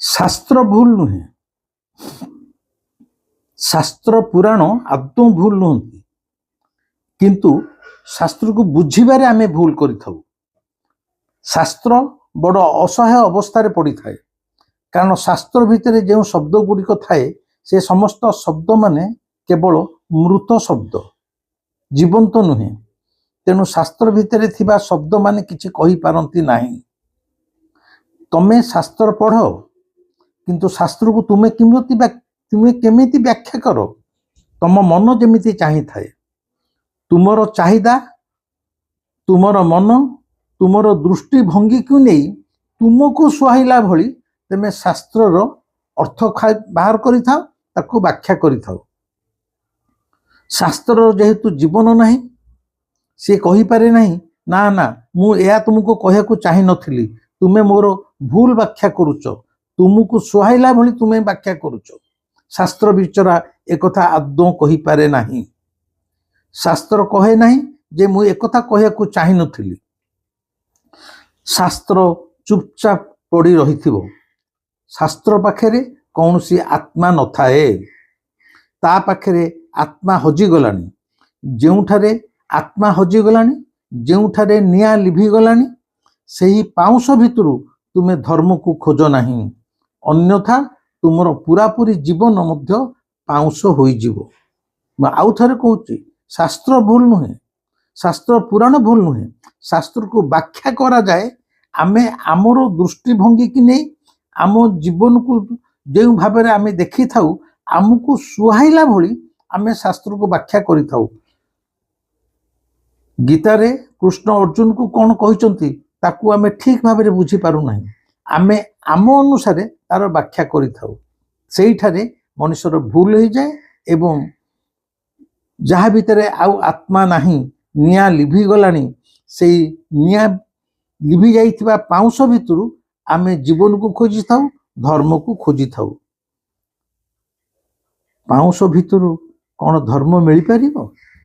शास्त्र भूल नुहे, शास्त्र पुराण आदौ भूल नुहति, किंतु शास्त्र को बुझिबारे आमे भूल करिथाउ। शास्त्र बड़ असहाय अवस्था पड़ी थाए, कारण शास्त्र भितर जो शब्द गुड़िक थाए से समस्त शब्द माने केवल मृत शब्द, जीवंत नुहे। तेणु शास्त्र भितर थिबा शब्द माने किछि कहि पारंती नाही। तमे शास्त्र पढ़, किंतु शास्त्र को तुमे केमिति व्याख्या करो, तुम मन जेमिति चाहि थाए। तुमर चाहिदा, तुमर मन, तुमर दृष्टिभंगी को नहीं तुमको सुहाइला भली तमे शास्त्रर अर्थ बाहर करिथाओ, ताकू व्याख्या करिथाओ। शास्त्र जेहेतु जीवन नाही, से कहि पारे नाही ना ना मु या तुमको कहया को चाहि नथिली, तुमे मोर भूल व्याख्या करूच, तुमको सुहाइला भली तुमे व्याख्या करूच। शास्त्र विचरा एकथा आदौ कहि पारे नाही। शास्त्र कहे नाही जे मु एकथा कहया को चाहि नथिली। शास्त्र चुपचाप पड़ी रहिथिबो। शास्त्र पाखरे कौनसी आत्मा न थाए, ता पाखरे आत्मा हजि गलानी। जेउठारे आत्मा हजि गलानी, जेउठारे निया लिभि गलानी, सेही पाउंस भितरु तुमे धर्म को खोज नाही, अन्यथा तुमर पूरापूरी जीवन मध्य पाउंस होई जीवो। आउ थरे कहूची, शास्त्र भूल नुहे, शास्त्र पुराण भूल नुहे। शास्त्र को व्याख्या करा जाए, आमे आमर दृष्टिभंगी की नहीं आम जीवन को जो भाव में आमे देखी थाउ, आमको सुहाइला भली आमे शास्त्र को व्याख्या करि थाउ। गीतारे कृष्ण अर्जुन को कौन कहिसंती ताकू आमे ठीक भाव में बुझी पारु नाही। आमे आम अनुसार तार व्याख्या करि थाउ। सेही ठारे मनुष्यर भूल हो जाए एवं जहा भितरे आउ आत्मा नाही, निया लिभि गलानी, सेही निया लिभि जाइथिबा पाउंस भितरु आमे जीवन को खोजी थाउ, धर्म को खोजी थाउ। पाउंस भितरु कौन धर्म मिल पारिबो?